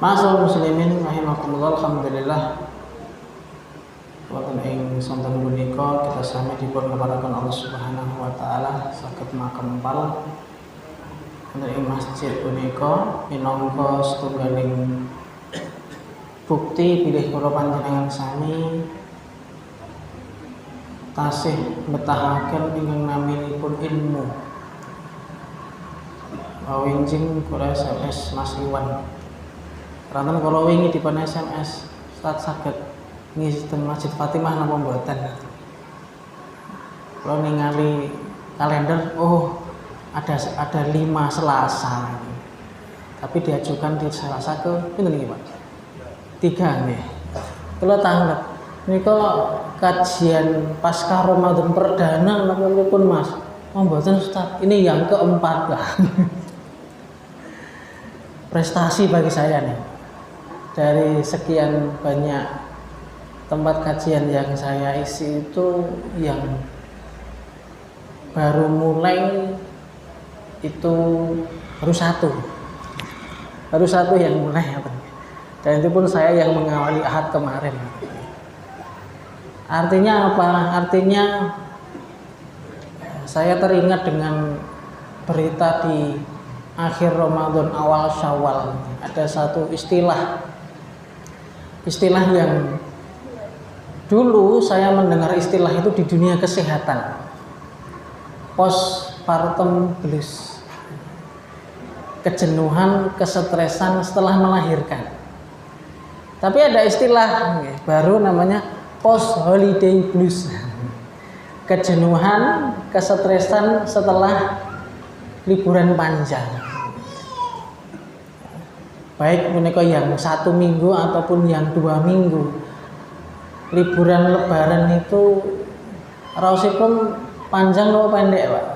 Ma'asyiral muslimin rahimakumullah, alhamdulillah wonten ing sonten punika kita sami dipun keparaken Allah Subhanahu wa taala saged makempal wonten ing masjid punika minangka setunggaling bukti bilih kula panjenengan sami tasih betahaken ingkang naminipun ilmu. Winjing kula SMS Mas Iwan. Ranten kula wingi dipun SMS, Ustaz saged ngisi ten Masjid Fatimah napa mboten? Kula ningali kalender, oh ada 5 Selasa. Tapi diajukan di Selasa ke pinten niki, Pak? 3 nggih. Kula tanggap nika kajian pasca Ramadan perdana napa pun Mas? Oh mboten Ustaz, ini yang keempat lah. Prestasi bagi saya nih. Dari sekian banyak tempat kajian yang saya isi itu yang baru mulai itu baru satu yang mulai apa? Dan itu pun saya yang mengawali Ahad kemarin. Artinya apa? Artinya saya teringat dengan berita di akhir Ramadan awal Syawal ada satu istilah yang dulu saya mendengar istilah itu di dunia kesehatan, postpartum blues, kejenuhan, kesetresan setelah melahirkan. Tapi ada istilah baru namanya post holiday blues, kejenuhan, kesetresan setelah liburan panjang. Baik menika yang 1 minggu ataupun yang 2 minggu. Liburan lebaran itu raosipun panjang atau pendek, Pak?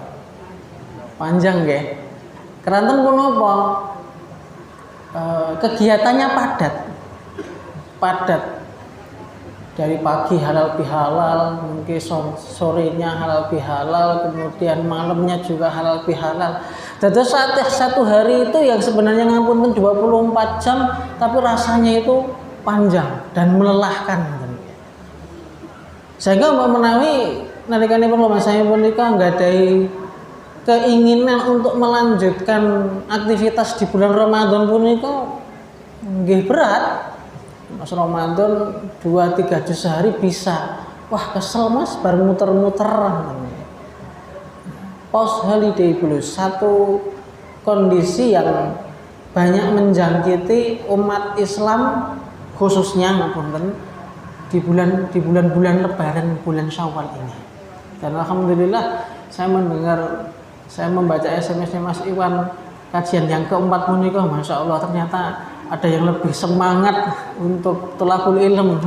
Panjang nggih. Keranten punapa? Kegiatannya padat. Dari pagi halal bihalal, mungkin sorenya halal bihalal, kemudian malamnya juga halal bihalal. Jadi satu hari itu yang sebenarnya ngapunten 24 jam, tapi rasanya itu panjang dan melelahkan. Sehingga Mbak Menawi nalikanipun saya punika nggadhahi keinginan untuk melanjutkan aktivitas di bulan Ramadan punika nggih berat. Mas Ramadan 2-3 juz sehari bisa. Wah kesel Mas, baru muter-muter. Post holiday blues, satu kondisi yang banyak menjangkiti umat Islam khususnya ngapunten di bulan-bulan Lebaran, bulan Syawal ini. Dan alhamdulillah saya membaca SMS-nya Mas Iwan kajian yang keempat menika, Masya Allah ternyata ada yang lebih semangat untuk thalabul ilm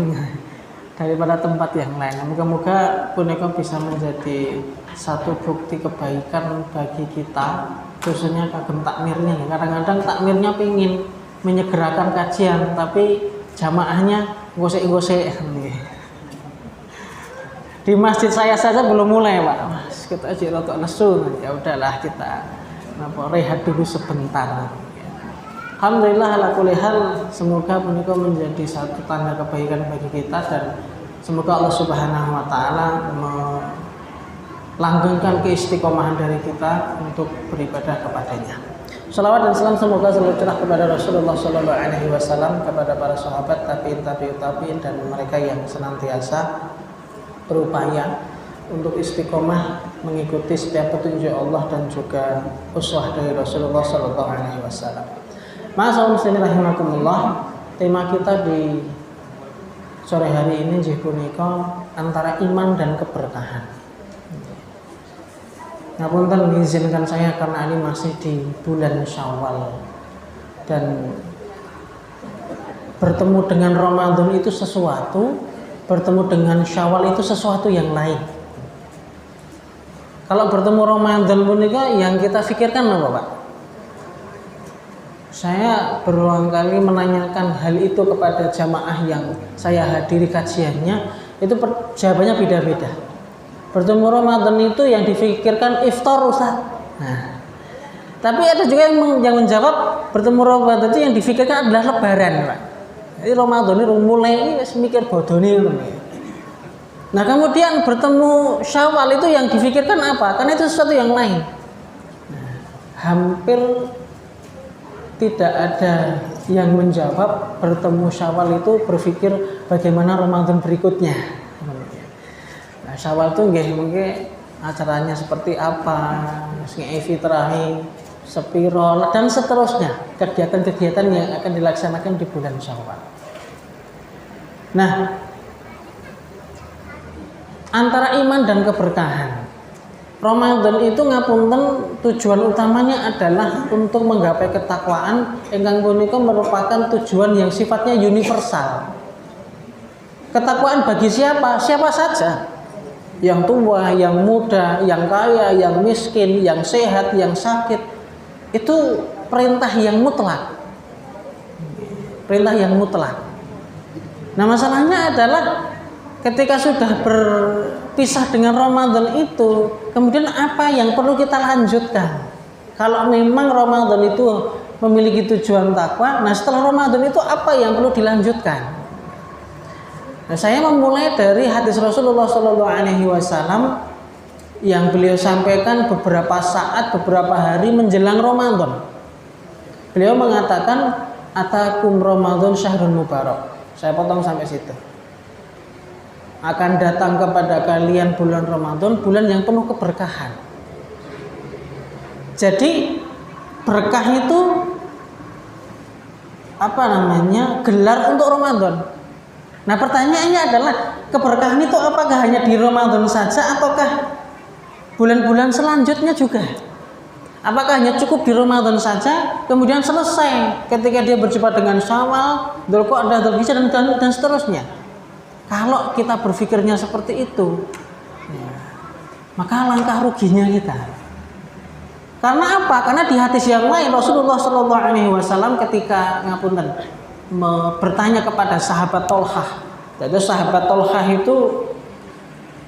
daripada tempat yang lain. Moga-moga punika bisa menjadi satu bukti kebaikan bagi kita, khususnya kagem takmirnya. Kadang-kadang takmirnya pingin menyegerakan kajian, tapi jamaahnya gosek-gosek. Di masjid saya saja belum mulai, Pak. Mas, kita aja rotok lesu. Ya udahlah kita rehat dulu sebentar. Alhamdulillah ala kulli hal, semoga punika menjadi satu tanda kebaikan bagi kita dan semoga Allah Subhanahu wa taala melanggengkan keistiqomahan dari kita untuk beribadah kepadanya. Shalawat dan salam semoga selalu curah kepada Rasulullah sallallahu alaihi wasallam, kepada para sahabat, tabi'in dan mereka yang senantiasa berupaya untuk istiqomah mengikuti setiap petunjuk Allah dan juga uswah dari Rasulullah sallallahu alaihi wasallam. Ma'asyiral muslimin rahimakumullah, tema kita di sore hari ini nggih punika antara iman dan keberkahan. Ngapunten mengizinkan saya karena ini masih di bulan Syawal dan bertemu dengan Ramadan itu sesuatu, bertemu dengan Syawal itu sesuatu yang lain. Kalau bertemu Ramadan punika yang kita pikirkan apa, Pak? Saya berulang kali menanyakan hal itu kepada jamaah yang saya hadiri kajiannya, itu jawabannya beda-beda. Bertemu Ramadan itu yang difikirkan iftar, Ustaz. Nah, Tapi ada juga yang menjawab bertemu Ramadan itu yang difikirkan adalah Lebaran, Pak. Jadi Ramadan ini mulai mikir bodoni itu. Nah kemudian bertemu Syawal itu yang difikirkan apa? Karena itu sesuatu yang lain. Nah, hampir tidak ada yang menjawab bertemu Syawal itu berpikir bagaimana Ramadan berikutnya. Nah, Syawal itu mungkin acaranya seperti apa, fitrahi, sepiro dan seterusnya, kegiatan-kegiatan yang akan dilaksanakan di bulan Syawal. Nah, antara iman dan keberkahan, Ramadan itu ngapunten tujuan utamanya adalah untuk menggapai ketakwaan ingkang punika merupakan tujuan yang sifatnya universal. Ketakwaan bagi siapa? Siapa saja. Yang tua, yang muda, yang kaya, yang miskin, yang sehat, yang sakit. Itu perintah yang mutlak. Perintah yang mutlak. Nah, masalahnya adalah ketika sudah berpisah dengan Ramadan itu, kemudian apa yang perlu kita lanjutkan? Kalau memang Ramadan itu memiliki tujuan takwa, nah setelah Ramadan itu apa yang perlu dilanjutkan? Nah, saya memulai dari hadis Rasulullah SAW yang beliau sampaikan beberapa saat, beberapa hari menjelang Ramadan. Beliau mengatakan, "Atakum Ramadan syahrun mubarak." Saya potong sampai situ. Akan datang kepada kalian bulan Ramadan, bulan yang penuh keberkahan. Jadi berkah itu gelar untuk Ramadan. Nah pertanyaannya adalah keberkahan itu apakah hanya di Ramadan saja ataukah bulan-bulan selanjutnya juga? Apakah hanya cukup di Ramadan saja kemudian selesai ketika dia berjumpa dengan Syawal, Dzulqa'dah, Dzulhijjah dan seterusnya? Kalau kita berpikirnya seperti itu, ya, maka langkah ruginya kita. Karena apa? Karena di hadis yang lain Rasulullah SAW ketika bertanya kepada sahabat Tolhah. Jadi sahabat Tolhah itu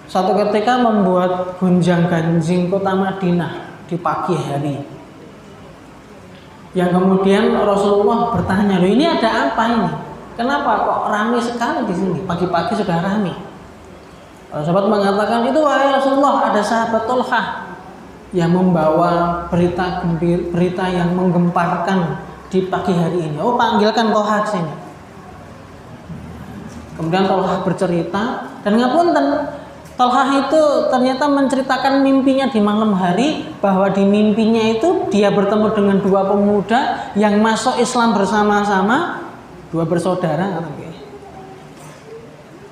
satu ketika membuat gonjang-ganjing kota Madinah di pagi hari. Yang kemudian Rasulullah bertanya, "Loh, ini ada apa ini? Kenapa kok ramai sekali di sini? Pagi-pagi sudah ramai." Sahabat mengatakan, "Itu wahai Rasulullah, ada sahabat Tolhah yang membawa berita yang menggemparkan di pagi hari ini. Oh, panggilkan Tolhah sini." Kemudian Tolhah bercerita dan ngapunten, Tolhah itu ternyata menceritakan mimpinya di malam hari, bahwa di mimpinya itu dia bertemu dengan dua pemuda yang masuk Islam bersama-sama, dua bersaudara.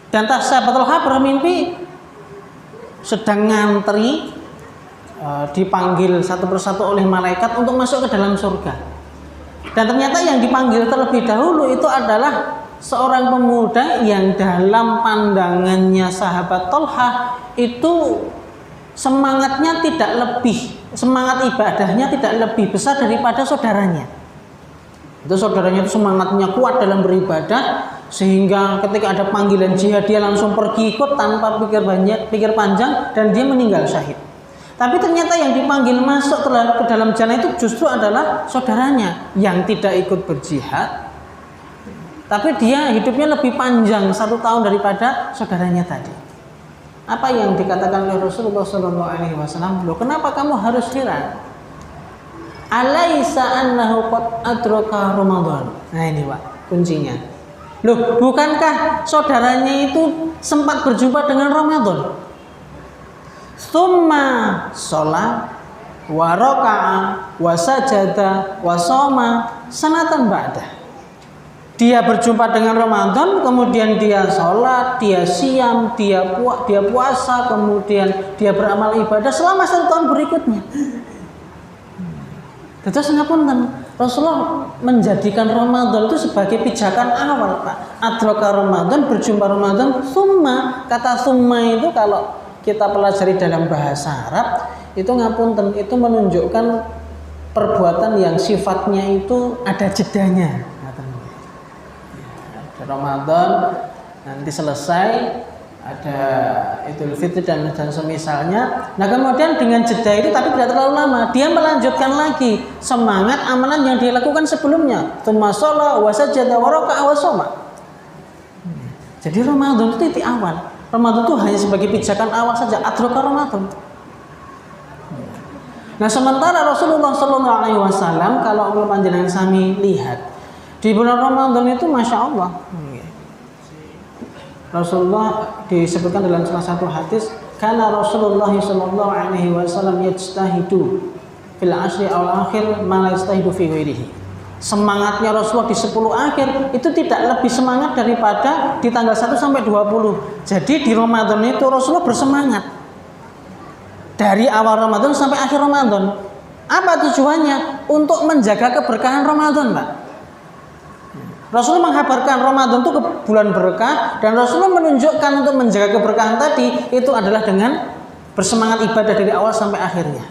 Dan sahabat Tolhah bermimpi sedang ngantri, dipanggil satu persatu oleh malaikat untuk masuk ke dalam surga. Dan ternyata yang dipanggil terlebih dahulu itu adalah seorang pemuda yang dalam pandangannya sahabat Tolhah itu semangat ibadahnya tidak lebih besar daripada saudaranya. Itu saudaranya itu semangatnya kuat dalam beribadah, sehingga ketika ada panggilan jihad dia langsung pergi ikut tanpa pikir panjang dan dia meninggal syahid. Tapi ternyata yang dipanggil masuk ke dalam jannah itu justru adalah saudaranya yang tidak ikut berjihad, tapi dia hidupnya lebih panjang 1 tahun daripada saudaranya tadi. Apa yang dikatakan oleh Rasulullah SAW? Loh, kenapa kamu harus heran? Alaisa annahu qad adraka Ramadan. Nah ini Pak kuncinya. Loh, bukankah saudaranya itu sempat berjumpa dengan Ramadan? Tsumma sholat wa raka'a wa sajada wa shoma sanatan ba'da. Dia berjumpa dengan Ramadan, kemudian dia sholat, dia siam, dia puasa, kemudian dia beramal ibadah selama 1 tahun berikutnya. Terus ngapunten, Rasulullah menjadikan Ramadan itu sebagai pijakan awal, Pak. Adraka Ramadan, berjumpa Ramadan, summa. Kata summa itu kalau kita pelajari dalam bahasa Arab itu ngapunten, itu menunjukkan perbuatan yang sifatnya itu ada jedanya. Ramadan nanti selesai, ada Idul Fitri dan semisalnya. Nah kemudian dengan jeda itu tapi tidak terlalu lama, dia melanjutkan lagi semangat amalan yang dia lakukan sebelumnya. Tsumma shalla wa sajada wa raka'a wa shoma. Jadi Ramadan itu titik awal. Ramadan itu hanya sebagai pijakan awal saja, adraka Ramadan. Nah sementara Rasulullah Shallallahu Alaihi Wasallam kalau panjenengan sami lihat di bulan Ramadan itu masya Allah. Rasulullah disebutkan dalam salah satu hadis, karena Rasulullah Shallallahu Alaihi Wasallam yajtahidu fil ashri al akhir ma la yajtahidu fi ghairihi. Semangatnya Rasulullah di 10 akhir itu tidak lebih semangat daripada di tanggal 1 sampai 20. Jadi di Ramadan itu Rasulullah bersemangat dari awal Ramadan sampai akhir Ramadan. Apa tujuannya? Untuk menjaga keberkahan Ramadan, Pak. Rasulullah menghabarkan Ramadan itu bulan berkah, dan Rasulullah menunjukkan untuk menjaga keberkahan tadi itu adalah dengan bersemangat ibadah dari awal sampai akhirnya.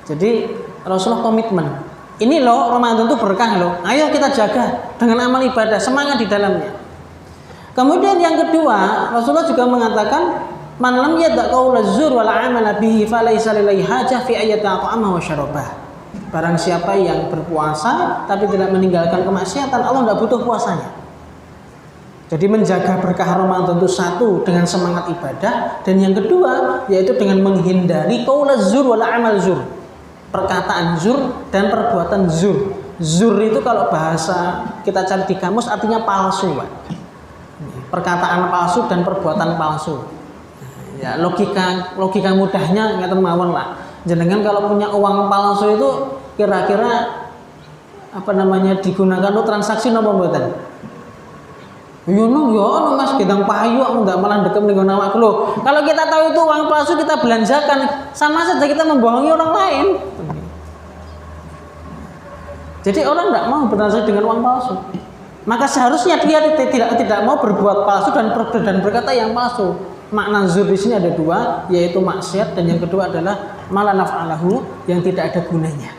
Jadi Rasulullah komitmen, ini loh Ramadan itu berkah loh, ayo kita jaga dengan amal ibadah, semangat di dalamnya. Kemudian yang kedua, Rasulullah juga mengatakan, man lam yada' qaula zur wal amala bihi falaysa lillahi hajah fi ayati ta'ama wa syarabah. Barang siapa yang berpuasa tapi tidak meninggalkan kemaksiatan, Allah tidak butuh puasanya. Jadi menjaga berkah Ramadan itu satu dengan semangat ibadah, dan yang kedua yaitu dengan menghindari qaula zur wal amal zur, perkataan zur dan perbuatan zur. Zur itu kalau bahasa kita cari di kamus artinya palsu, Pak. Perkataan palsu dan perbuatan palsu. Ya, logika mudahnya ngeten mawon lah. Jenengan kalau punya uang palsu itu kira-kira digunakan untuk transaksi napa mboten? Yo Mas gedang payu enggak malah dekem ning awak lho. Kalau kita tahu itu uang palsu kita belanjakan, sama saja kita membohongi orang lain. Jadi orang enggak mau bertransaksi dengan uang palsu. Maka seharusnya dia tidak mau berbuat palsu dan berkata yang palsu. Makna zur di sini ada dua, yaitu maksiat, dan yang kedua adalah malanaf'alahu, yang tidak ada gunanya.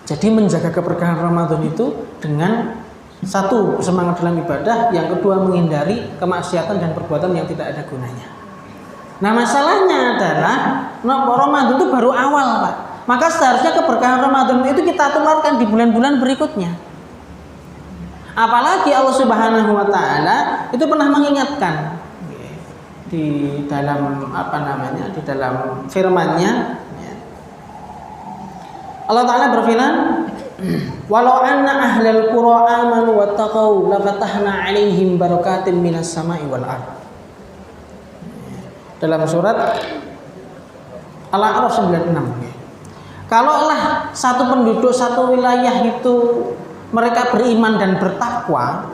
Jadi menjaga keberkahan Ramadan itu dengan satu, semangat dalam ibadah, yang kedua menghindari kemaksiatan dan perbuatan yang tidak ada gunanya. Nah masalahnya adalah Ramadan itu baru awal, Pak. Maka seharusnya keberkahan Ramadan itu kita tularkan di bulan-bulan berikutnya. Apalagi Allah Subhanahu wa taala itu pernah mengingatkan di dalam di dalam firman-Nya, Allah Taala berfirman, walau anna ahlal qura amanu wattaqau lafatahna 'alaihim barakatin minas sama'i wal ardh. Dalam surat Al-A'raf 96. Kalaulah satu penduduk satu wilayah itu mereka beriman dan bertakwa,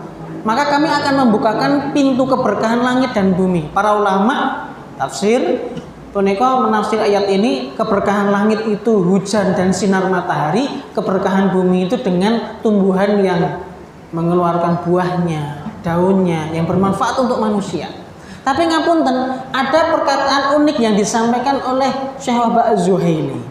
maka kami akan membukakan pintu keberkahan langit dan bumi. Para ulama tafsir punika menafsir ayat ini, keberkahan langit itu hujan dan sinar matahari, keberkahan bumi itu dengan tumbuhan yang mengeluarkan buahnya, daunnya yang bermanfaat untuk manusia. Tapi ngapunten, ada perkataan unik yang disampaikan oleh Syekh Wahbah Az-Zuhaili.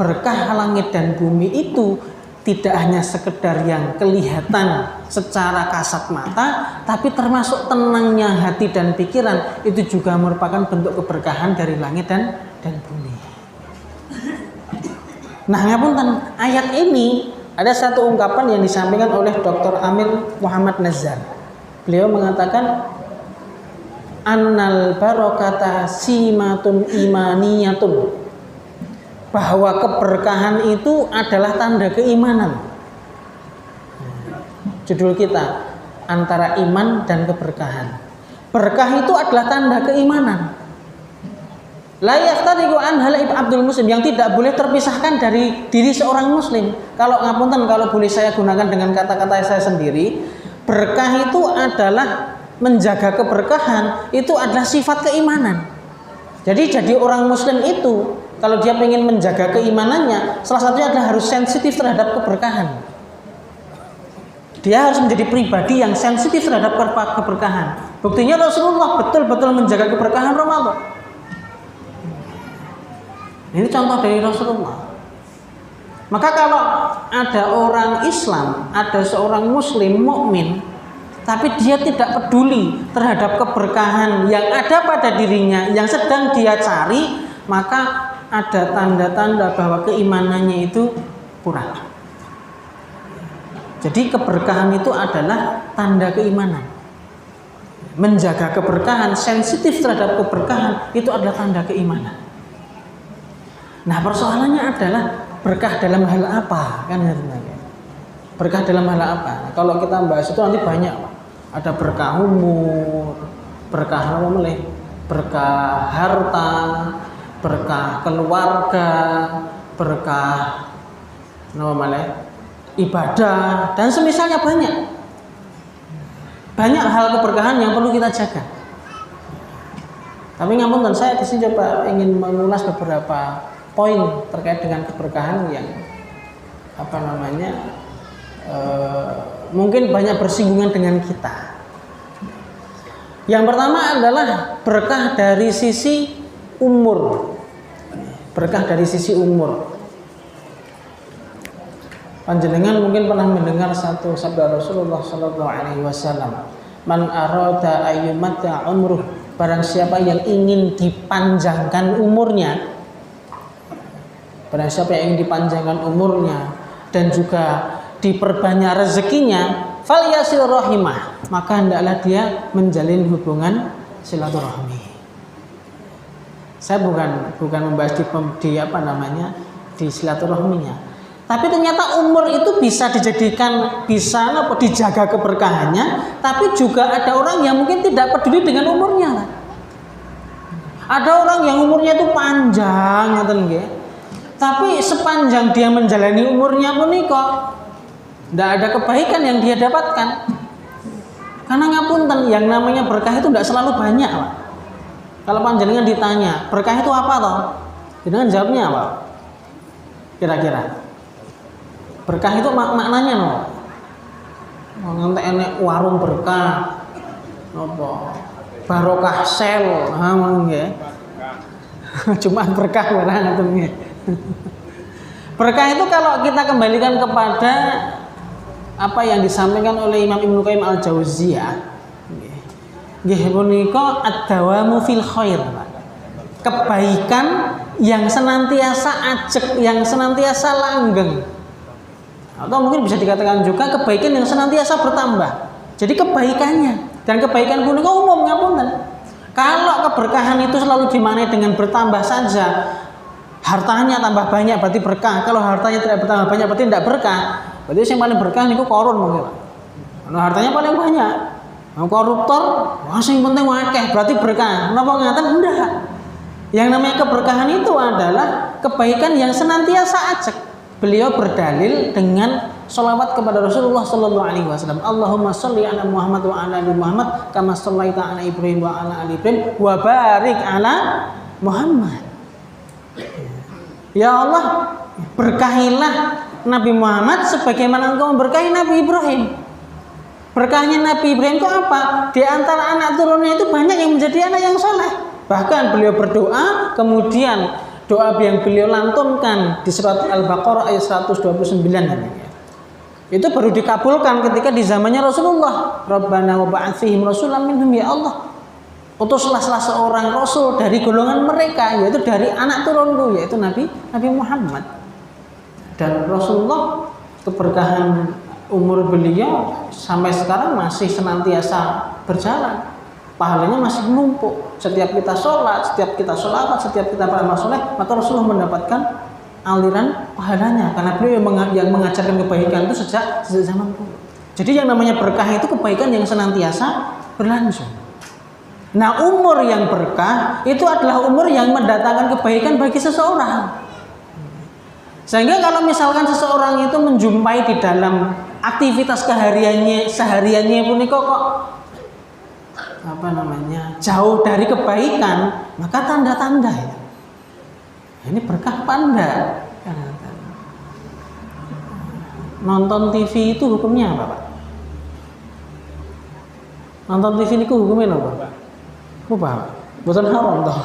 Berkah langit dan bumi itu tidak hanya sekedar yang kelihatan secara kasat mata, tapi termasuk tenangnya hati dan pikiran, itu juga merupakan bentuk keberkahan dari langit dan bumi. Nah, ngapunten, ayat ini ada satu ungkapan yang disampaikan oleh Dr. Amir Muhammad Nazar. Beliau mengatakan, annal barokata simatun imaniyatun, bahwa keberkahan itu adalah tanda keimanan. Judul kita, antara iman dan keberkahan. Berkah itu adalah tanda keimanan. La yaftariqu anhal abdul muslim, yang tidak boleh terpisahkan dari diri seorang muslim. Kalau ngapunten, kalau boleh saya gunakan dengan kata-kata saya sendiri, berkah itu adalah menjaga keberkahan, itu adalah sifat keimanan. Jadi orang muslim itu kalau dia ingin menjaga keimanannya, salah satunya adalah harus sensitif terhadap keberkahan. Dia harus menjadi pribadi yang sensitif terhadap keberkahan. Buktinya Rasulullah betul-betul menjaga keberkahan Ramadan. Ini contoh dari Rasulullah. Maka kalau ada orang Islam, ada seorang Muslim mukmin, tapi dia tidak peduli terhadap keberkahan yang ada pada dirinya yang sedang dia cari, maka ada tanda-tanda bahwa keimanannya itu kurang. Jadi keberkahan itu adalah tanda keimanan. Menjaga keberkahan, sensitif terhadap keberkahan, itu adalah tanda keimanan. Nah, persoalannya adalah berkah dalam hal apa, kan? Berkah dalam hal apa? Kalau kita bahas itu nanti banyak, Pak. Ada berkah umur, berkah apa meleh, berkah harta, berkah keluarga, berkah apa meleh, ibadah, dan semisalnya banyak. Banyak hal keberkahan yang perlu kita jaga. Tapi ngapunten, saya di sini coba ingin mengulas beberapa poin terkait dengan keberkahan yang apa namanya mungkin banyak bersinggungan dengan kita. Yang pertama adalah berkah dari sisi umur. Berkah dari sisi umur. Panjenengan mungkin pernah mendengar satu sabda Rasulullah sallallahu alaihi wasallam, "Man arada ayyumatta umruh," barang siapa yang ingin dipanjangkan umurnya, barang siapa yang ingin dipanjangkan umurnya dan juga diperbanyak rezekinya, falyasil rahimah, maka hendaklah dia menjalin hubungan silaturahmi. Saya bukan membahas di apa namanya di silaturahminya, tapi ternyata umur itu bisa dijadikan, bisa dijaga keberkahannya, tapi juga ada orang yang mungkin tidak peduli dengan umurnya. Ada orang yang umurnya itu panjang, tapi sepanjang dia menjalani umurnya pun kok tidak ada kebaikan yang dia dapatkan. Karena ngapunten, yang namanya berkah itu tidak selalu banyak, Pak. Kalau panjenengan ditanya, berkah itu apa toh? Jenengan jawabnya apa? Kira-kira. Berkah itu maknanya no. Ngantek enek warung berkah. Napa? Barokah sel, nggih. Cuma berkah barang ngoten nggih. Berkah itu kalau kita kembalikan kepada apa yang disampaikan oleh Imam Ibnu Qayyim Al-Jauziyah, nggih punika ad-dawamu fil khair. Kebaikan yang senantiasa ajeg, yang senantiasa langgeng. Atau mungkin bisa dikatakan juga kebaikan yang senantiasa bertambah. Jadi kebaikannya, dan kebaikan punika umum ngapunten. Kalau keberkahan itu selalu dimaknai dengan bertambah saja, hartanya tambah banyak berarti berkah. Kalau hartanya tidak bertambah banyak berarti tidak berkah. Berarti yang paling berkah niku korun mungkin, Pak. Nah, hartanya paling banyak. Nah, koruptor, wah sing penting akeh berarti berkah. Napa ngaten? Enggak. Yang namanya keberkahan itu adalah kebaikan yang senantiasa ajeg. Beliau berdalil dengan sholawat kepada Rasulullah sallallahu alaihi wasallam. Allahumma sholli ala Muhammad wa ala ali Muhammad kama shallaita ala Ibrahim wa ala ali Ibrahim wa barik ala Muhammad. Ya Allah, berkahilah Nabi Muhammad sebagaimana engkau memberkahi Nabi Ibrahim. Berkahnya Nabi Ibrahim itu apa? Di antara anak turunnya itu banyak yang menjadi anak yang soleh. Bahkan beliau berdoa, kemudian doa yang beliau lantunkan di surat Al-Baqarah ayat 129 itu baru dikabulkan ketika di zamannya Rasulullah. Rabbana wa ba'ats fihim rasulan minhum, ya Allah, utuslah salah seorang rasul dari golongan mereka, yaitu dari anak turunku, yaitu Nabi Muhammad. Dan Rasulullah, keberkahan umur beliau sampai sekarang masih senantiasa berjalan. Pahalanya masih menumpuk. Setiap kita sholat, setiap kita sholawat, setiap kita beramal soleh, maka Rasulullah mendapatkan aliran pahalanya. Karena beliau yang mengajarkan kebaikan itu sejak zaman dulu. Jadi yang namanya berkah itu kebaikan yang senantiasa berlangsung. Nah, umur yang berkah itu adalah umur yang mendatangkan kebaikan bagi seseorang. Sehingga kalau misalkan seseorang itu menjumpai di dalam aktivitas sehariannya pun kok jauh dari kebaikan, maka tanda-tanda ini berkah panda. Nonton TV itu hukumnya apa, Pak? Nonton TV itu hukumnya apa, Pak? Apa? Bukan haram toh.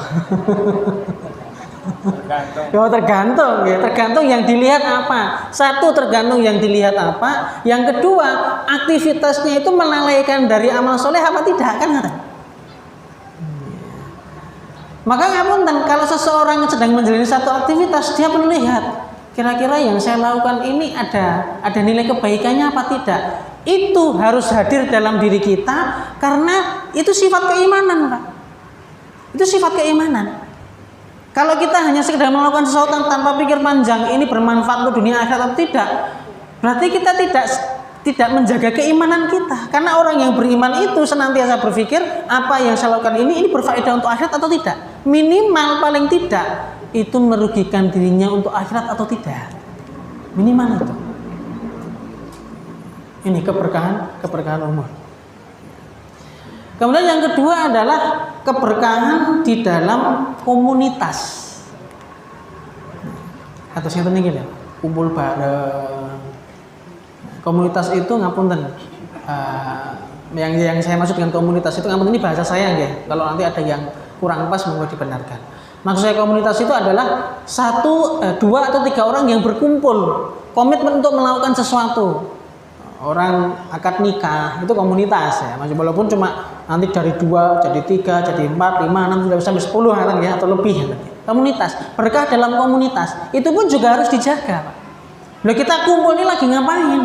Tergantung ya, tergantung yang dilihat apa. Satu, tergantung yang dilihat apa. Yang kedua, aktivitasnya itu melalaikan dari amal soleh apa tidak kan? Maka ngapunten, kalau seseorang sedang menjalani satu aktivitas, dia perlu lihat kira-kira yang saya lakukan ini ada nilai kebaikannya apa tidak. Itu harus hadir dalam diri kita karena itu sifat keimanan, Pak. Itu sifat keimanan. Kalau kita hanya sekedar melakukan sesuatu tanpa pikir panjang, ini bermanfaat untuk dunia akhirat atau tidak, berarti kita tidak menjaga keimanan kita. Karena orang yang beriman itu senantiasa berpikir apa yang saya lakukan ini berfaedah untuk akhirat atau tidak. Minimal paling tidak itu merugikan dirinya untuk akhirat atau tidak. Minimal itu. Ini keberkahan umur. Kemudian yang kedua adalah keberkahan di dalam komunitas. Atasnya ini ya, kumpul bareng. Komunitas itu ngapunten. Yang saya maksud dengan komunitas itu ngapunten ini bahasa saya ya. Kalau nanti ada yang kurang pas monggo dibenarkan. Maksud saya komunitas itu adalah 1, 2 atau 3 orang yang berkumpul, komitmen untuk melakukan sesuatu. Orang akad nikah itu komunitas ya. Masih walaupun cuma nanti dari 2 jadi 3 jadi 4, 5, 6 sampai 10 ya, atau lebih. Komunitas, berkah dalam komunitas itu pun juga harus dijaga, Pak. Loh, kita kumpul ini lagi ngapain?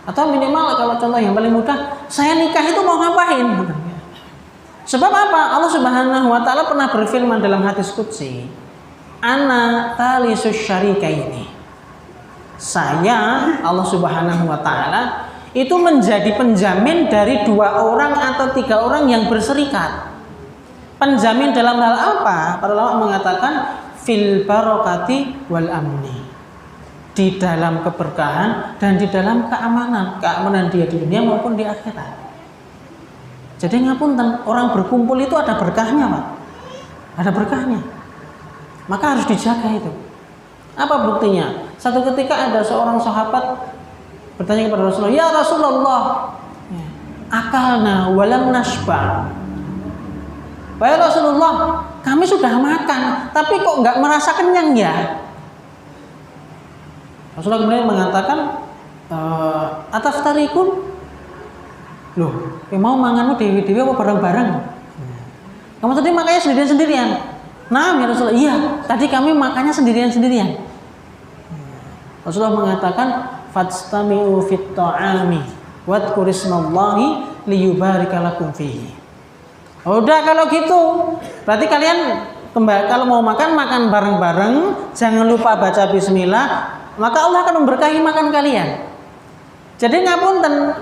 Atau minimal kalau contoh yang paling mudah, saya nikah itu mau ngapain? Sebab apa? Allah Subhanahu wa taala pernah berfirman dalam hadis qudsi, "Ana talisus syarikaini." Saya, Allah Subhanahu wa taala, itu menjadi penjamin dari 2 orang atau 3 orang yang berserikat. Penjamin dalam hal apa? Para ulama mengatakan fil barokati wal amni. Di dalam keberkahan dan di dalam keamanan dia di dunia maupun di akhirat. Jadi ngapunten, orang berkumpul itu ada berkahnya, Pak. Ada berkahnya. Maka harus dijaga itu. Apa buktinya? Satu ketika ada seorang sahabat bertanya kepada Rasulullah, "Ya Rasulullah, akalna walam nasba." Wahai Rasulullah, kami sudah makan, tapi kok nggak merasa kenyang ya? Rasulullah kemudian mengatakan, "Ataftarikun?" Loh, mau manganmu dewi-dewi apa bareng-bareng? Kamu tadi makannya sendirian-sendirian. Nah, ya Rasulullah, iya, tadi kami makannya sendirian-sendirian. Rasulullah mengatakan, "Fastami'u fit ta'ami wadhkurismallahi liyubarika lakum fihi." Udah kalau gitu, berarti kalian kalau mau makan bareng-bareng, jangan lupa baca bismillah, maka Allah akan memberkahi makan kalian. Jadi ngapunten,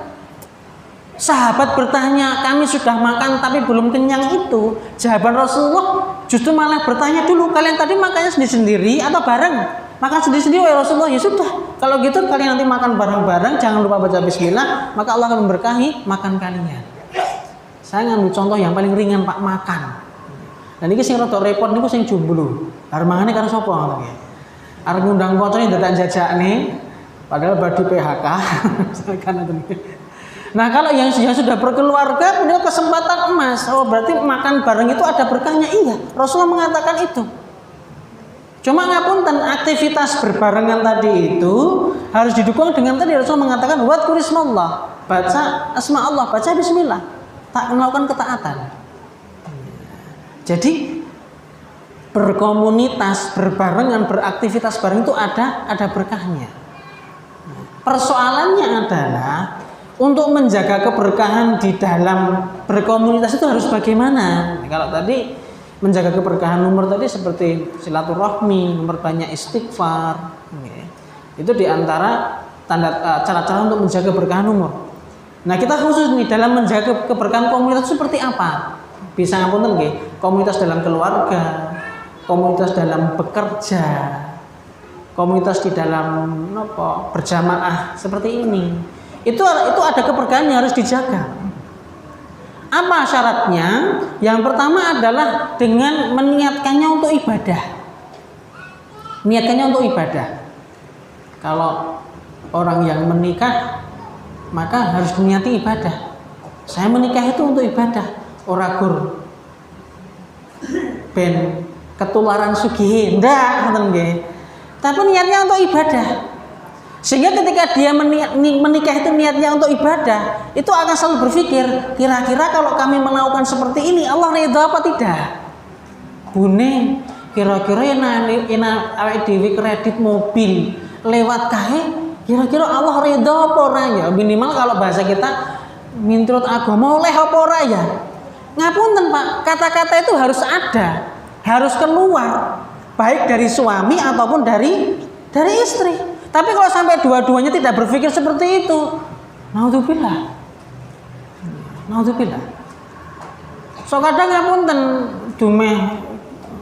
sahabat bertanya, kami sudah makan tapi belum kenyang itu. Jawaban Rasulullah justru malah bertanya dulu, kalian tadi makannya sendiri-sendiri atau bareng? Makan sendiri-sendiri ya Rasulullah. Ya sudah, kalau gitu kalian nanti makan bareng-bareng, jangan lupa baca bismillah, maka Allah akan memberkahi makan kalian. Saya ngambil contoh yang paling ringan, Pak, makan. Dan ini sing rada repot niku sing jomblo. Arep mangane karo sapa ngono ya. Arep ngundang kancane dadak jajakne padahal badu PHK. Nah, kalau yang sudah berkeluarga punya kesempatan emas. Oh, berarti makan bareng itu ada berkahnya. Iya, Rasulullah mengatakan itu. Cuma ngapunten, aktivitas berbarengan tadi itu harus didukung dengan tadi Rasulullah mengatakan wadhkurismallah, baca asma Allah, baca bismillah, tak melakukan ketaatan. Jadi berkomunitas, berbarengan, beraktivitas bareng itu ada berkahnya. Persoalannya adalah untuk menjaga keberkahan di dalam berkomunitas itu harus bagaimana? Kalau tadi menjaga keberkahan umur tadi seperti silaturahmi, memperbanyak istighfar, itu diantara cara-cara untuk menjaga keberkahan umur. Nah, kita khusus nih dalam menjaga keberkahan komunitas seperti apa? Bisa ngapunten nggih, komunitas dalam keluarga, komunitas dalam bekerja, komunitas di dalam berjamaah seperti ini. Itu ada keberkahan yang harus dijaga. Apa syaratnya? Yang pertama adalah dengan meniatkannya untuk ibadah. Niatkannya untuk ibadah. Kalau orang yang menikah, maka harus niati ibadah. Saya menikah itu untuk ibadah. Ora gur ben ketularan sugih, ndak ngoten nggih. Tapi niatnya untuk ibadah. Sehingga ketika dia menikah itu niatnya untuk ibadah, itu akan selalu berpikir, kira-kira kalau kami melakukan seperti ini, Allah ridha apa tidak? Bune, kira-kira yang awake dhewe kredit mobil lewat kae, kira-kira Allah ridha apa ora ya? Minimal kalau bahasa kita minturut agama oleh apa ora ya? Ngapunten Pak, kata-kata itu harus ada, harus keluar, baik dari suami ataupun dari istri. Tapi kalau sampai dua-duanya tidak berpikir seperti itu, naudzubillah. So kadang ngapunten dumeh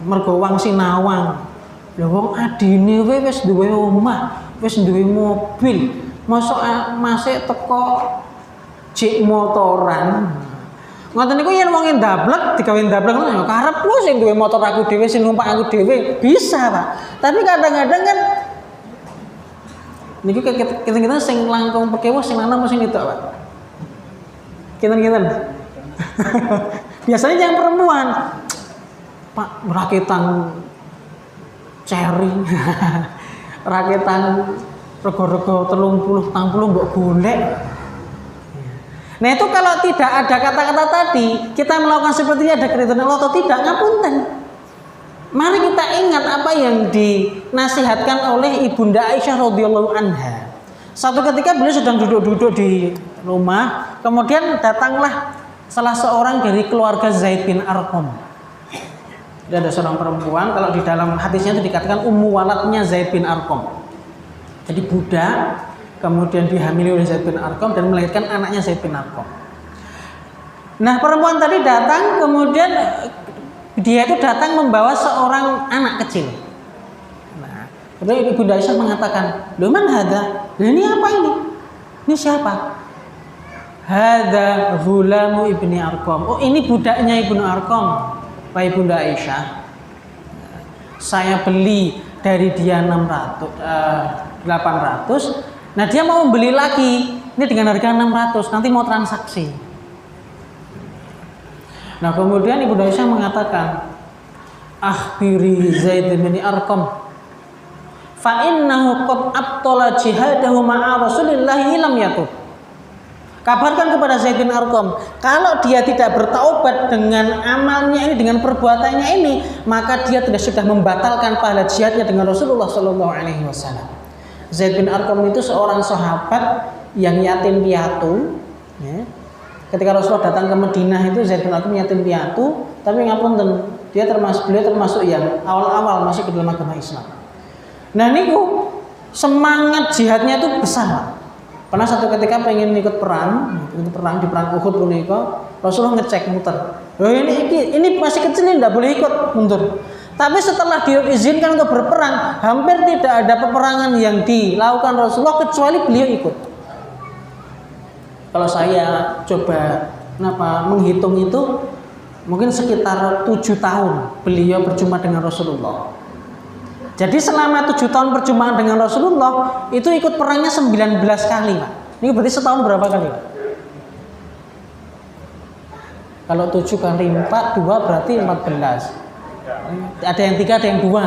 mergo wong sinawang. Lha wong adine wis duwe omah, wis duwe mobil, mosok masih teko jek motoran. Ngoten niku yen wong ndablek digawe ndablek ngono ya karep lu sing duwe motor aku dhewe, sing numpak aku dhewe, bisa, Pak. Tapi kadang-kadang kan niki kita sing langkung pekewo sing lanang apa sing wedok, Pak? Kinten-kinten. Biasanya yang perempuan. Pak, rakitan cherry. Rakitan rego-rego 30 mbok golek. Nah, itu kalau tidak ada kata-kata tadi, kita melakukan seperti ini ada keridhaan Allah atau tidak, ngapunten. Mari kita ingat apa yang dinasihatkan oleh Ibunda Aisyah radhiyallahu anha. Satu ketika beliau sedang duduk-duduk di rumah, kemudian datanglah salah seorang dari keluarga Zaid bin Arqam. Dia ada seorang perempuan, kalau di dalam hadisnya itu dikatakan ummu waladnya Zaid bin Arqam. Jadi budak, kemudian dihamili oleh Zaid bin Arqam dan melahirkan anaknya Zaid bin Arqam. Nah, perempuan tadi datang, kemudian dia itu datang membawa seorang anak kecil. Nah, kemudian Ibunda Aisyah mengatakan, "Loh, man hadza? Ini apa ini? Ini siapa?" "Hadza ghulamu ibni Arqam." Oh, ini budaknya Ibnu Arqam, Pak Ibunda Aisyah. Saya beli dari dia 800. Nah, dia mau membeli lagi. Ini dengan harga 600, nanti mau transaksi. Nah, kemudian Ibunda Aisyah mengatakan, "Akhbiri Zaid bin Arqam fa innahu qad abtala jihadahu ma'a Rasulillah lam yatub." Kabarkan kepada Zaid bin Arqam, kalau dia tidak bertaubat dengan amalnya ini, dengan perbuatannya ini, maka dia sudah membatalkan pahala jihadnya dengan Rasulullah sallallahu alaihi wasallam. Zaid bin Arqam itu seorang sahabat yang yatim piatu, ya. Ketika Rasulullah datang ke Madinah itu Zaid bin Arqam yatim piatu, tapi ngapunten, beliau termasuk yang awal-awal masuk ke dalam agama Islam. Nah, niku semangat jihadnya itu besar, Pak. Pernah satu ketika pengen ikut perang di perang Uhud punika, Rasulullah ngecek muter. "Oh, ini masih kecil, ini tidak boleh ikut, mundur." Tapi setelah diizinkan untuk berperang, hampir tidak ada peperangan yang dilakukan Rasulullah kecuali beliau ikut. Kalau saya coba menghitung itu, mungkin sekitar 7 tahun beliau berjumpa dengan Rasulullah. Jadi selama 7 tahun perjumpaan dengan Rasulullah, itu ikut perangnya 19 kali, Pak. Ini berarti setahun berapa kali, Pak? Kalau 7 kali 4, 2 berarti 14. Ada yang 3, ada yang 2.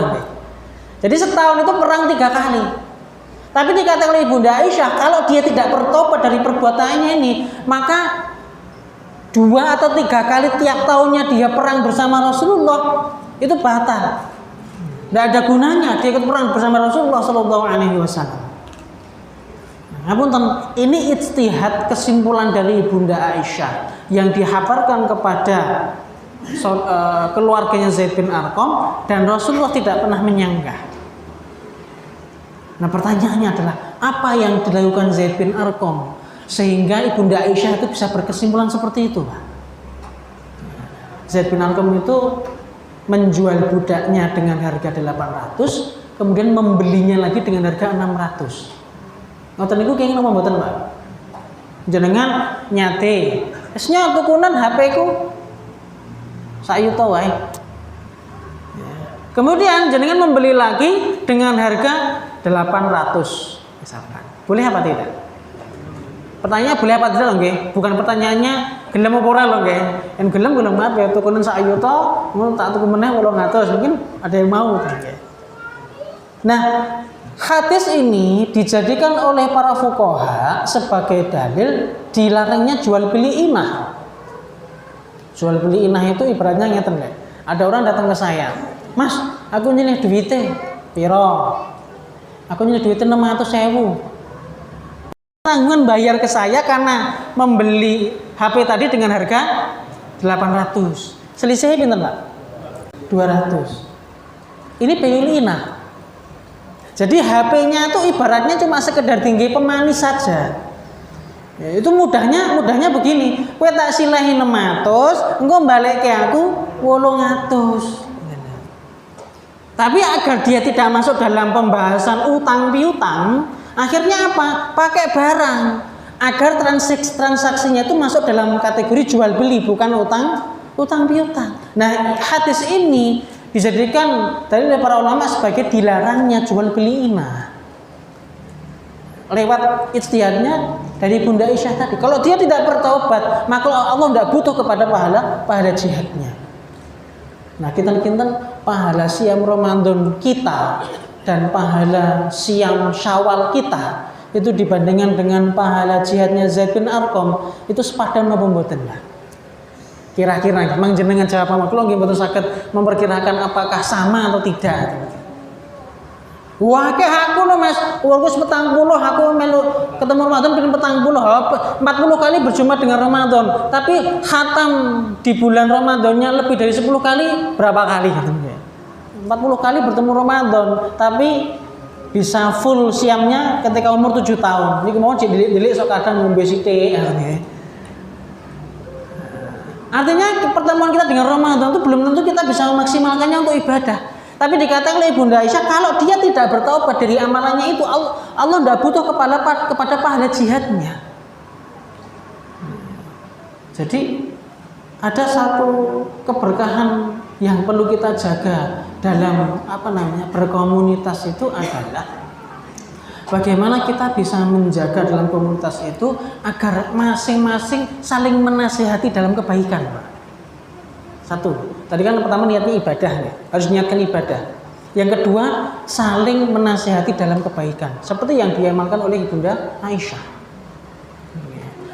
Jadi setahun itu perang 3 kali. Tapi dikatakan oleh Ibunda Aisyah, kalau dia tidak bertobat dari perbuatannya ini, maka 2 atau 3 kali tiap tahunnya dia perang bersama Rasulullah, itu batal. Tidak ada gunanya dia ikut perang bersama Rasulullah sallallahu alaihi wasallam. Ngapunten, ini ijtihad kesimpulan dari Ibunda Aisyah yang dihabarkan kepada keluarganya Zaid bin Arqam, dan Rasulullah tidak pernah menyanggah. Nah, pertanyaannya adalah apa yang dilakukan Zaid bin Arqam sehingga Ibunda Aisyah itu bisa berkesimpulan seperti itu, Pak? Zaid bin Arqam itu menjual budaknya dengan harga 800, kemudian membelinya lagi dengan harga 600. Ngoten niku kenging napa mboten, Pak? Jenengan nyate, wis tukunan HP ku sak yuta wae. Kemudian jenengan membeli lagi dengan harga 800 misalkan. Boleh apa tidak? Pertanyaannya boleh apa tidak, nggih? Bukan pertanyaannya gelem apa ora lho, nggih. Yen gelem maaf ya tukunan sak yuta, ngono tak tuku meneh 800. Mungkin ada yang mau kan ya. Nah, hadis ini dijadikan oleh para fuqaha sebagai dalil dilarangnya jual beli inah. Jual beli inah itu ibaratnya ngeten nggak? Ada orang datang ke saya, Mas, aku nyilih duitnya, piro? Aku nyilih duitnya 600.000. Tanggungan bayar ke saya karena membeli HP tadi dengan harga 800. Selisihnya pinter Pak? 200. Ini pilih inah. Jadi HP-nya itu ibaratnya cuma sekedar tinggi pemanis saja. Ya, itu mudahnya begini. Kowe tak silahi 600, engko balik ke aku 800. Tapi agar dia tidak masuk dalam pembahasan utang piutang, akhirnya apa? Pakai barang. Agar transaksinya itu masuk dalam kategori jual beli, bukan utang piutang. Nah, hadis ini dijadikan dari para ulama sebagai dilarangnya jual beli inah lewat ijtihadnya dari Bunda Aisyah tadi. Kalau dia tidak bertaubat, maka Allah tidak butuh kepada pahala jihadnya. Nah, kita pahala siam Ramadan kita dan pahala siam Syawal kita itu dibandingkan dengan pahala jihadnya Zaid bin Arqam itu sepadan napa mboten lah? Kira-kira memang jenengan jawab apa kula nggih mboten saged memperkirakan apakah sama atau tidak. Wah, ke aku lho Mas, wis 40 aku melu ketemu Ramadan ping 40 kali berjumpa dengan Ramadan. Tapi khatam di bulan Ramadannya lebih dari 10 kali berapa kali katanya? 40 kali bertemu Ramadan, tapi bisa full siamnya ketika umur 7 tahun. Ini mau didelik sok kadang ngombe sithik katanya. Artinya pertemuan kita dengan Ramadan itu belum tentu kita bisa memaksimalkannya untuk ibadah. Tapi dikatakan oleh Bunda Aisyah, kalau dia tidak bertaubat dari amalannya itu, Allah tidak butuh kepada pahala jihadnya. Jadi ada satu keberkahan yang perlu kita jaga dalam berkomunitas itu adalah bagaimana kita bisa menjaga dalam komunitas itu agar masing-masing saling menasihati dalam kebaikan, Pak. Satu, tadi kan pertama niatnya ibadah, ya. Harus niatkan ibadah. Yang kedua, saling menasihati dalam kebaikan, seperti yang diamalkan oleh Bunda Aisyah.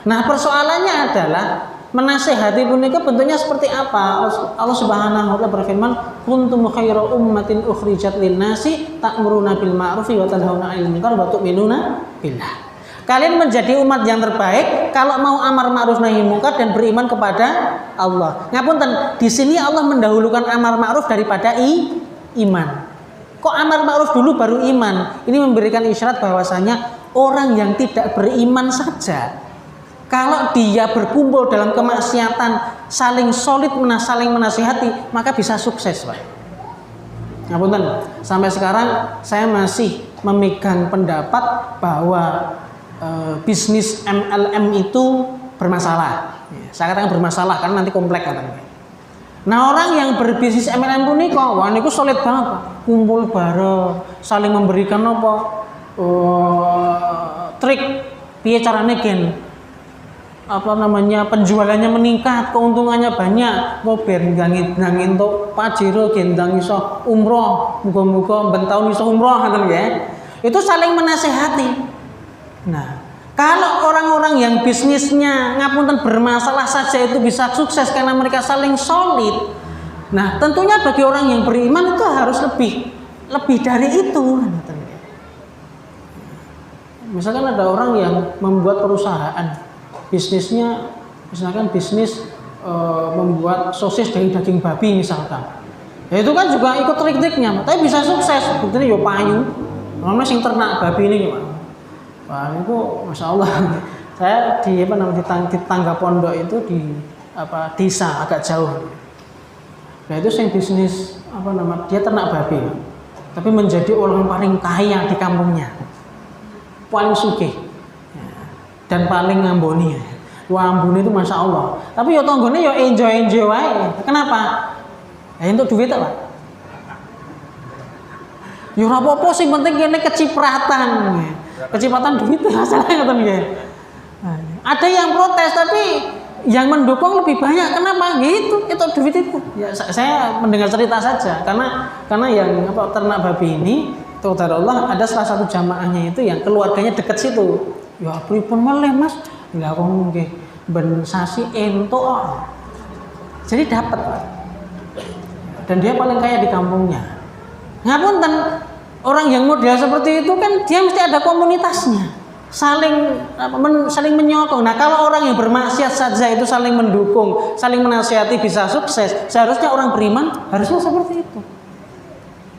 Nah, persoalannya adalah menasihati punika bentuknya seperti apa? Allah Subhanahu wa taala berfirman, "Kuntum khairu ummatin ukhrijat lin-nasi ta'muruna bil ma'rufi wa tanhauna 'anil munkar wa tu'minuna billah." Kalian menjadi umat yang terbaik kalau mau amar ma'ruf nahi munkar dan beriman kepada Allah. Ngapunten, di sini Allah mendahulukan amar ma'ruf daripada iman. Kok amar ma'ruf dulu baru iman? Ini memberikan isyarat bahwasanya orang yang tidak beriman saja, kalau dia berkumpul dalam kemaksiatan, saling solid saling menasihati, maka bisa sukses, Pak. Ngapunten, sampai sekarang saya masih memegang pendapat bahwa bisnis MLM itu bermasalah. Saya katakan bermasalah karena nanti kompleks katanya. Nah, orang yang berbisnis MLM pun nih kok, wah niku solid banget, Pak. Kumpul bareng, saling memberikan trik piye carane gen penjualannya meningkat, keuntungannya banyak. Ben nangin tok pajero gendang iso umroh, muga-muga ben taun iso umroh ngoten nggih. Itu saling menasehati. Nah, kalau orang-orang yang bisnisnya ngapunten bermasalah saja itu bisa sukses karena mereka saling solid. Nah, tentunya bagi orang yang beriman itu harus lebih dari itu. Misalkan ada orang yang membuat perusahaan, bisnisnya misalkan bisnis membuat sosis dari daging babi misalkan. Ya itu kan juga ikut trik-triknya, tapi bisa sukses. Buktinya yo payu. Namanya sing ternak babi ini gimana? Wah, itu Masya Allah. Saya di tangga pondok itu di desa agak jauh. Nah itu yang bisnis dia ternak babi, tapi menjadi orang paling kaya di kampungnya, paling sugih dan paling ngamboni. Wah, ambune itu Masya Allah. Tapi ya tanggone ya enjoy wae. Kenapa? Ya untuk duit Pak. Ya ora apa-apa sing penting kene kecipratan. Kecipratan duit masalahnya ngoten nggih. Ada yang protes tapi yang mendukung lebih banyak. Kenapa? Gitu, itu duit itu. Ya, saya mendengar cerita saja, karena yang ternak babi ini, Allah ada salah satu jamaahnya itu yang keluarganya dekat situ. Ya pripun meleh Mas, nggak kok nggih ben sasi entuk. Jadi dapat, dan dia paling kaya di kampungnya. Ngapunten, orang yang model seperti itu kan dia mesti ada komunitasnya. Saling menyokong. Nah, kalau orang yang bermaksiat saja itu saling mendukung, saling menasihati bisa sukses, seharusnya orang beriman harusnya seperti itu.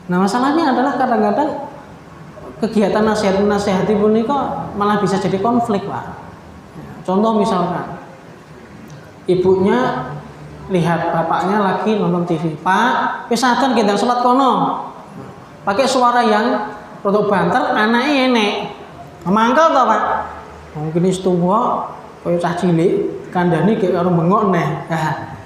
Nah, masalahnya adalah kadang-kadang kegiatan nasihat-menasihati pun ini kok malah bisa jadi konflik, Pak. Contoh misalkan ibunya lihat bapaknya lagi nonton TV, Pak, pesakan kita sholat kono, pakai suara yang rotok banter, anaknya enek. Mangkel toh Pak, mungkin istuwa kaya cah cilik kandhani kayak karo bengok neh. Nah,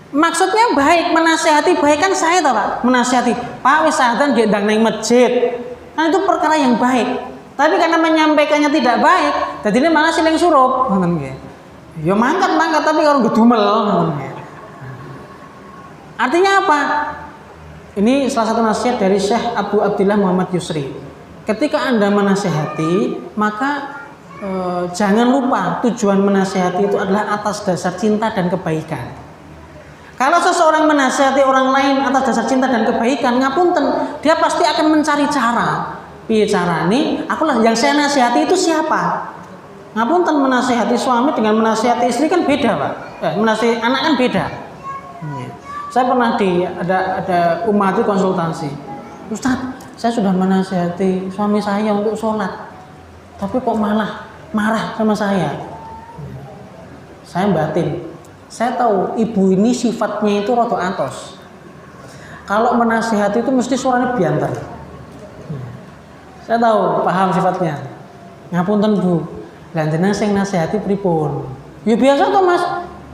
maksudnya baik, menasihati baik kan saya toh Pak, menasihati Pak wis adzan nggih ndang nang masjid. Nah itu perkara yang baik. Tapi karena menyampaikannya tidak baik, dadine malah siling surup, ngoten nggih. Ya mangkat tapi karo gedumel ngoten nggih. Artinya apa? Ini salah satu nasihat dari Syekh Abu Abdillah Muhammad Yusri. Ketika Anda menasehati, maka jangan lupa tujuan menasehati itu adalah atas dasar cinta dan kebaikan. Kalau seseorang menasehati orang lain atas dasar cinta dan kebaikan, ngapunten, dia pasti akan mencari cara. Piye carane? Akulah yang saya nasihati itu siapa? Ngapunten, menasehati suami dengan menasehati istri kan beda, Pak. Menasehati anak kan beda. Saya pernah ada umat itu konsultasi. Ustaz, saya sudah menasihati suami saya untuk sholat, tapi kok malah marah sama saya. Saya batin. Saya tahu ibu ini sifatnya itu roto atos. Kalau menasihati itu mesti suaranya biantar. Saya tahu, paham sifatnya. Ngapunten Bu, lanjutnya saya nasihati pripun. Ya biasa tuh Mas.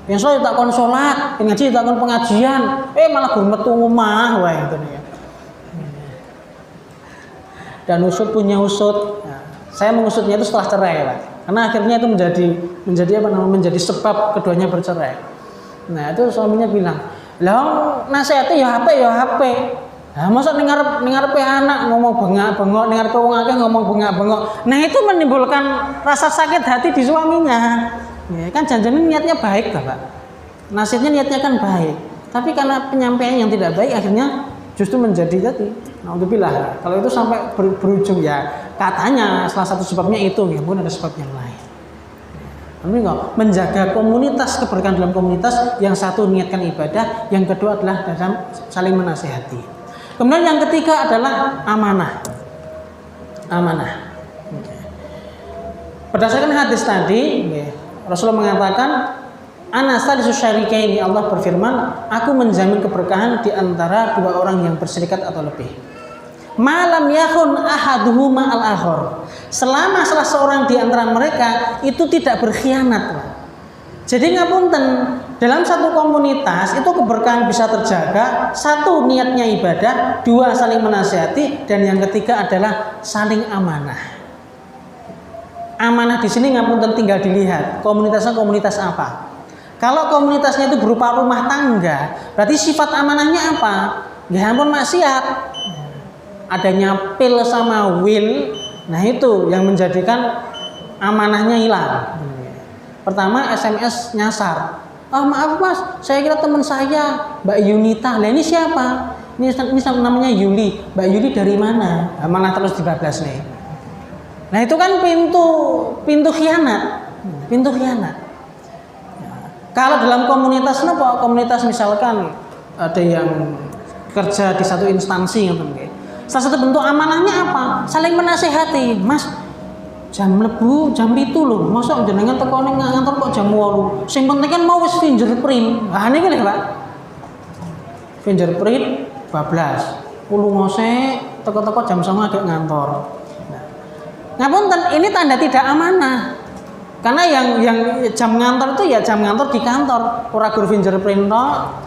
Biasa tak kon sholat, ngaji tak kon pengajian, malah gur metu omah wae ngoten ya. Dan usut punya usut. Nah, saya mengusutnya itu setelah cerai, Pak. Karena akhirnya itu menjadi sebab keduanya bercerai. Nah, itu suaminya bilang, "Lah nasihati ya HP. Nah, masa ning ngarepe anak ngomong bengak-bengok, ning ngarepe wong akeh ngomong bengak-bengok." Nah, itu menimbulkan rasa sakit hati di suaminya. Ya, kan janjinya niatnya baik, Pak. Nasihatnya niatnya kan baik. Tapi karena penyampaian yang tidak baik akhirnya justru menjadi tadi. Alhamdulillah. Kalau itu sampai berujung ya katanya salah satu sebabnya itu, ya mungkin ada sebab yang lain. Menjaga komunitas, keberkahan dalam komunitas, yang satu niatkan ibadah, yang kedua adalah dalam saling menasihati. Kemudian yang ketiga adalah amanah. Berdasarkan hadis tadi, Rasulullah mengatakan, Ana salisu syarikaini, Allah berfirman, aku menjamin keberkahan di antara dua orang yang berserikat atau lebih. Malam yakun ahaduhuma al-akhar. Selama salah seorang di antara mereka itu tidak berkhianat. Jadi ngapunten, dalam satu komunitas itu keberkahan bisa terjaga. Satu, niatnya ibadah. Dua, saling menasihati. Dan yang ketiga adalah saling amanah. Amanah di sini ngapunten tinggal dilihat komunitasnya komunitas apa. Kalau komunitasnya itu berupa rumah tangga, berarti sifat amanahnya apa? Ya ampun maksiat. Adanya pil sama will, nah itu yang menjadikan amanahnya hilang. Pertama SMS nyasar. Oh maaf Mas, saya kira teman saya Mbak Yunita. Lah ini siapa? Ini namanya Yuli. Mbak Yuli dari mana? Malah terus dibablas nih. Nah itu kan pintu khianat. Kalau dalam komunitas apa? Komunitas misalkan ada yang kerja di satu instansi gitu. Salah satu bentuk amanahnya apa? Saling menasehati. Mas, jam lebu, jam itu loh. Masa jenengan teko ning ngantor kok jam 8. Sing penting kan mau wis fingerprint. Ah niki lho, Pak. Fingerprint bablas. Pulu ngose teko-teko jam 09.00 agak ngantor. Ngapunten, ini tanda tidak amanah. Karena yang jam ngantor itu ya jam ngantor di kantor, ora gur fingerprint tok.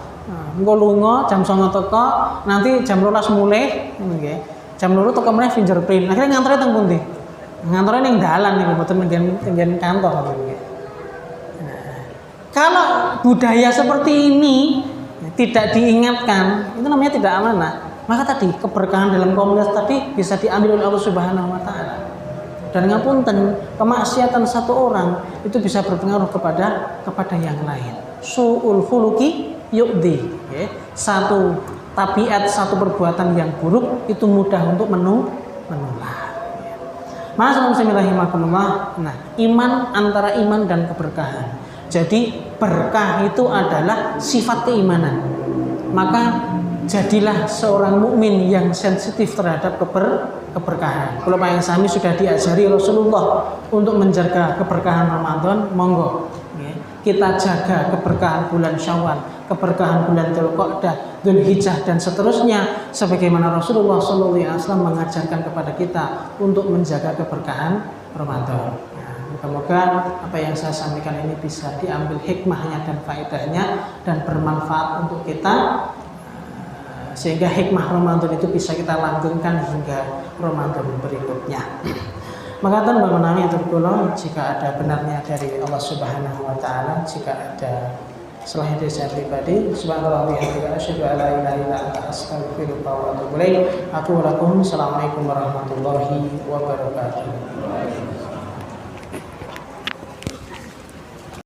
Engko lunga jam 09.00 teko, nanti jam 12 mulih nggih. Jam 2 teko meneh fingerprint. Akhirnya ngantore teng pundi? Ngantore ning dalan niku mboten menggen kantor nggih. Kalau budaya seperti ini tidak diingatkan, itu namanya tidak amanah. Maka tadi keberkahan dalam komunitas tadi bisa diambil oleh Allah Subhanahu wa taala. Dan ngapunten, kemaksiatan satu orang itu bisa berpengaruh kepada yang lain. Su'ul khuluqi yu'di. Okay. Satu tabiat, satu perbuatan yang buruk itu mudah untuk menular. Bismillahirrahmanirrahim. Nah, iman antara iman dan keberkahan. Jadi berkah itu adalah sifat keimanan. Maka jadilah seorang mukmin yang sensitif terhadap keberkahan. Kalau Pak yang sami sudah diajari Rasulullah untuk menjaga keberkahan Ramadan, monggo. Kita jaga keberkahan bulan Syawal, keberkahan bulan Dzulqa'dah, Dzulhijjah dan seterusnya sebagaimana Rasulullah SAW mengajarkan kepada kita untuk menjaga keberkahan Ramadan. Moga-moga apa yang saya sampaikan ini bisa diambil hikmahnya dan faedahnya dan bermanfaat untuk kita sehingga hikmah Ramadan itu bisa kita langgengkan hingga Ramadan berikutnya. Maka Mbak Menami tergolong jika ada benarnya dari Allah Subhanahu wa taala, jika ada selain dari saya pribadi, subhanallah bihamdihi asyhadu an la ilaha illa anta astaghfiruka wa atubu ilaik. Assalamualaikum warahmatullahi wabarakatuh.